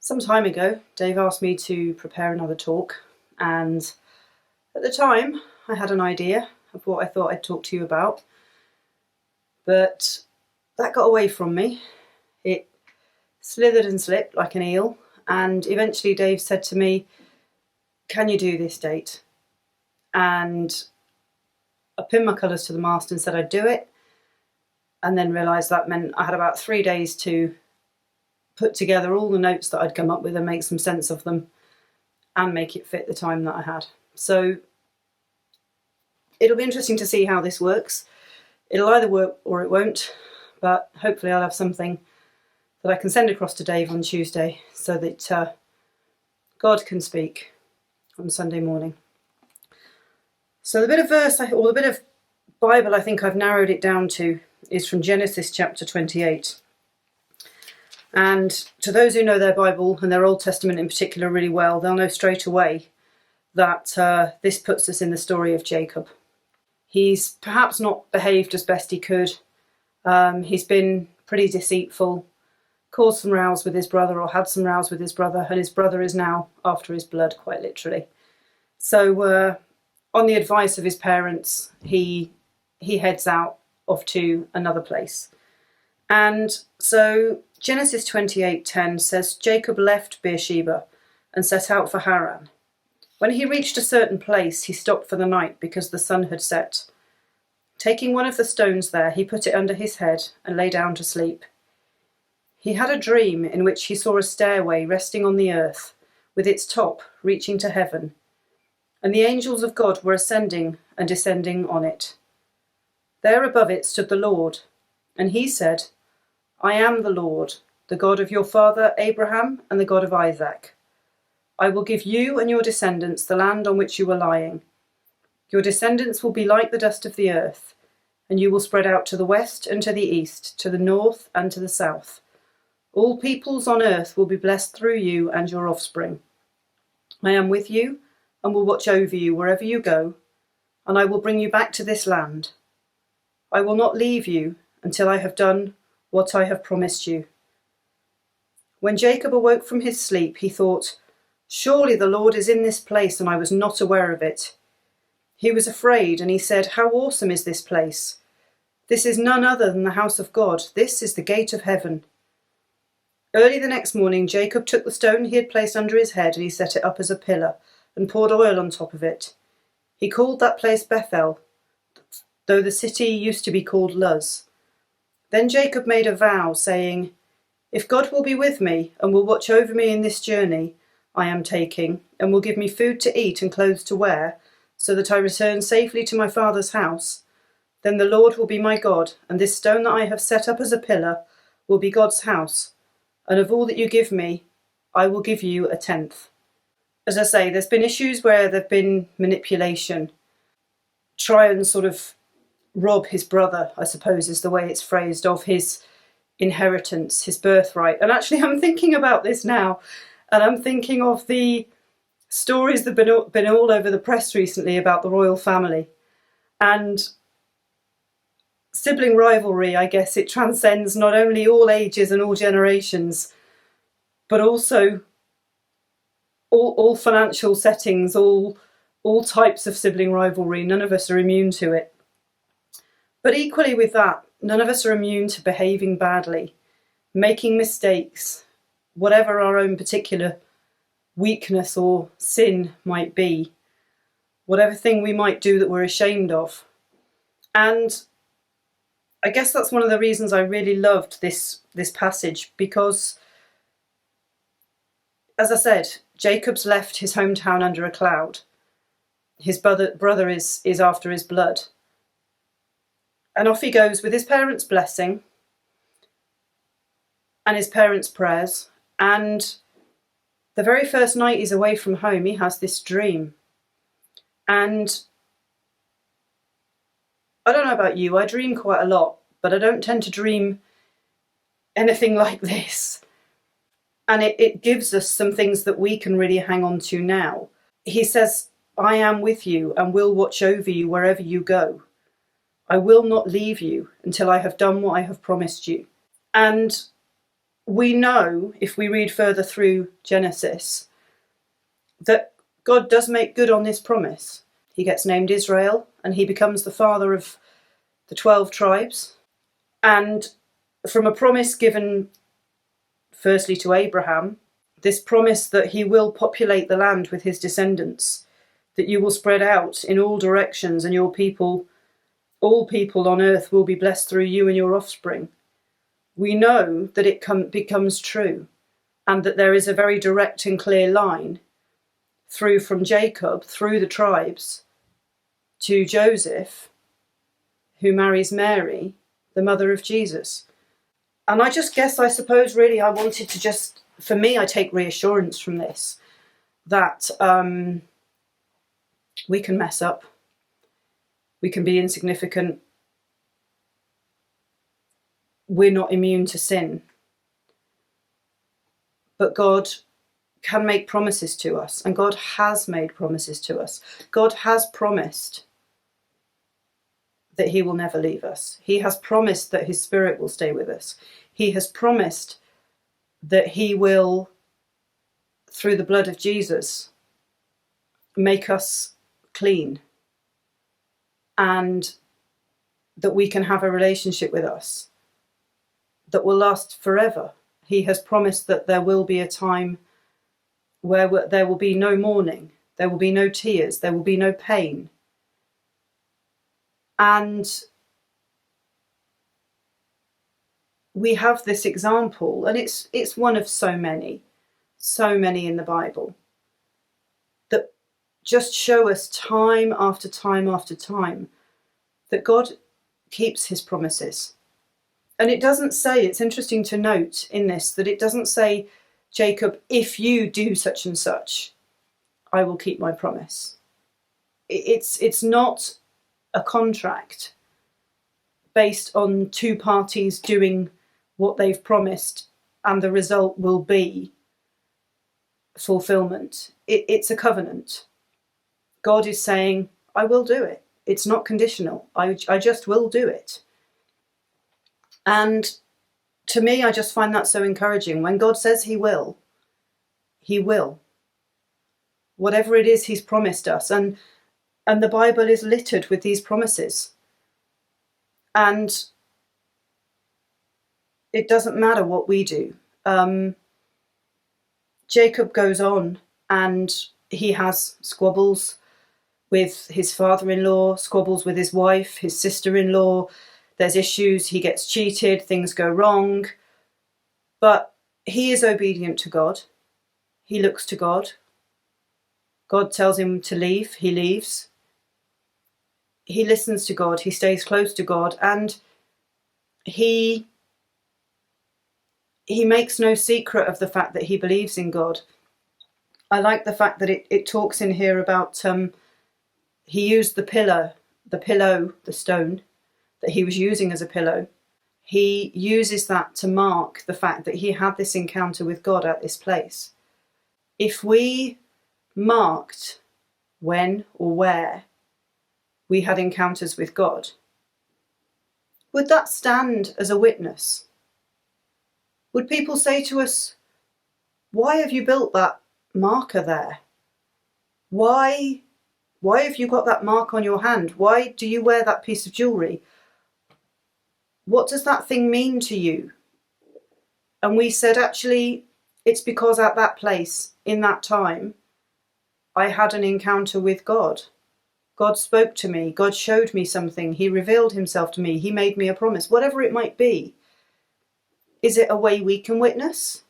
Some time ago, Dave asked me to prepare another talk, and at the time I had an idea of what I thought I'd talk to you about, but that got away from me. It slithered and slipped like an eel, and eventually Dave said to me, "Can you do this date?" And I pinned my colours to the mast and said I'd do it, and then realised that meant I had about 3 days to put together all the notes that I'd come up with and make some sense of them and make it fit the time that I had. So it'll be interesting to see how this works. It'll either work or it won't, but hopefully I'll have something that I can send across to Dave on Tuesday so that God can speak on Sunday morning. So the bit of verse, or the bit of Bible I think I've narrowed it down to is from Genesis chapter 28. And to those who know their Bible and their Old Testament in particular really well, they'll know straight away that this puts us in the story of Jacob. He's perhaps not behaved as best he could. He's been pretty deceitful, caused some rows with his brother, or had some rows with his brother, and his brother is now after his blood, quite literally. So on the advice of his parents, he heads out off to another place. And so Genesis 28:10 says, Jacob left Beersheba and set out for Haran. When he reached a certain place, he stopped for the night because the sun had set. Taking one of the stones there, he put it under his head and lay down to sleep. He had a dream in which he saw a stairway resting on the earth, with its top reaching to heaven, and the angels of God were ascending and descending on it. There above it stood the Lord, and he said, I am the Lord, the God of your father Abraham and the God of Isaac. I will give you and your descendants the land on which you are lying. Your descendants will be like the dust of the earth, and you will spread out to the west and to the east, to the north and to the south. All peoples on earth will be blessed through you and your offspring. I am with you and will watch over you wherever you go, and I will bring you back to this land. I will not leave you until I have done what I have promised you. When Jacob awoke from his sleep, he thought, surely the Lord is in this place and I was not aware of it. He was afraid and he said, how awesome is this place? This is none other than the house of God. This is the gate of heaven. Early the next morning, Jacob took the stone he had placed under his head and he set it up as a pillar and poured oil on top of it. He called that place Bethel, though the city used to be called Luz. Then Jacob made a vow, saying, if God will be with me and will watch over me in this journey I am taking, and will give me food to eat and clothes to wear, so that I return safely to my father's house, then the Lord will be my God, and this stone that I have set up as a pillar will be God's house, and of all that you give me, I will give you a tenth. As I say, there's been issues where there've been manipulation, try and sort of rob his brother, I suppose is the way it's phrased, of his inheritance, his birthright. And actually I'm thinking about this now, and I'm thinking of the stories that have been all over the press recently about the royal family. And sibling rivalry, I guess it transcends not only all ages and all generations, but also all financial settings, all types of sibling rivalry. None of us are immune to it. But equally with that, none of us are immune to behaving badly, making mistakes, whatever our own particular weakness or sin might be, whatever thing we might do that we're ashamed of. And I guess that's one of the reasons I really loved this passage, because, as I said, Jacob's left his hometown under a cloud. His brother is after his blood. And off he goes with his parents' blessing and his parents' prayers. And the very first night he's away from home, he has this dream. And I don't know about you, I dream quite a lot, but I don't tend to dream anything like this. And it gives us some things that we can really hang on to now. He says, I am with you and will watch over you wherever you go. I will not leave you until I have done what I have promised you. And we know, if we read further through Genesis, that God does make good on this promise. He gets named Israel, and he becomes the father of the 12 tribes. And from a promise given firstly to Abraham, this promise that he will populate the land with his descendants, that you will spread out in all directions, and your people, all people on earth will be blessed through you and your offspring. We know that it becomes true, and that there is a very direct and clear line through from Jacob, through the tribes, to Joseph, who marries Mary, the mother of Jesus. And I suppose really I wanted to just, for me, I take reassurance from this, that we can mess up, we can be insignificant, we're not immune to sin. But God can make promises to us, and God has made promises to us. God has promised that he will never leave us. He has promised that his Spirit will stay with us. He has promised that he will, through the blood of Jesus, make us clean, and that we can have a relationship with us that will last forever. He has promised that there will be a time where there will be no mourning, there will be no tears, there will be no pain. And we have this example, and it's one of so many in the Bible, that just show us time after time after time that God keeps his promises. And it doesn't say, it's interesting to note in this, that it doesn't say, Jacob, if you do such and such, I will keep my promise. It's not a contract based on two parties doing what they've promised and the result will be fulfillment. It's a covenant. God is saying, I will do it. It's not conditional. I just will do it. And to me, I just find that so encouraging. When God says he will, he will. Whatever it is he's promised us. And the Bible is littered with these promises. And it doesn't matter what we do. Jacob goes on and he has squabbles with his father-in-law, squabbles with his wife, his sister-in-law. There's issues, he gets cheated, things go wrong. But he is obedient to God. He looks to God. God tells him to leave, he leaves. He listens to God, he stays close to God, and he makes no secret of the fact that he believes in God. I like the fact that it talks in here about he used the stone that he was using as a pillow. He uses that to mark the fact that he had this encounter with God at this place. If we marked when or where we had encounters with God, would that stand as a witness? Would people say to us, why have you built that marker there? Why have you got that mark on your hand? Why do you wear that piece of jewellery? What does that thing mean to you? And we said, actually, it's because at that place, in that time, I had an encounter with God. God spoke to me. God showed me something. He revealed himself to me. He made me a promise. Whatever it might be. Is it a way we can witness?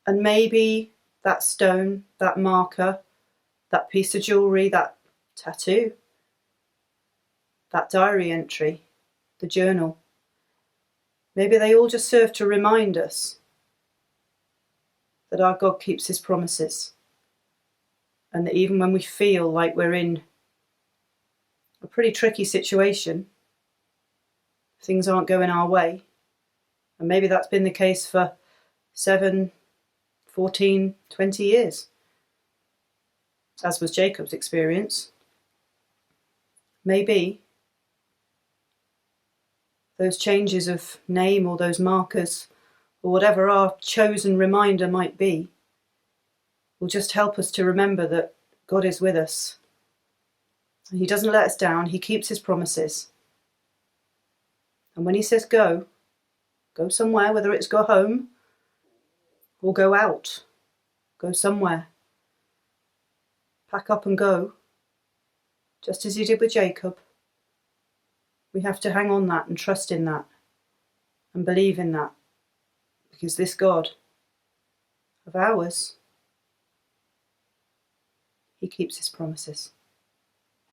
And maybe that stone, that marker, that piece of jewellery, that tattoo, that diary entry, the journal, maybe they all just serve to remind us that our God keeps his promises, and that even when we feel like we're in a pretty tricky situation, things aren't going our way, and maybe that's been the case for 7, 14, 20 years, as was Jacob's experience. Maybe those changes of name or those markers or whatever our chosen reminder might be, will just help us to remember that God is with us. He doesn't let us down. He keeps his promises. And when he says go somewhere, whether it's go home or go out, go somewhere. Pack up and go, just as he did with Jacob. We have to hang on that and trust in that and believe in that, because this God of ours, he keeps his promises.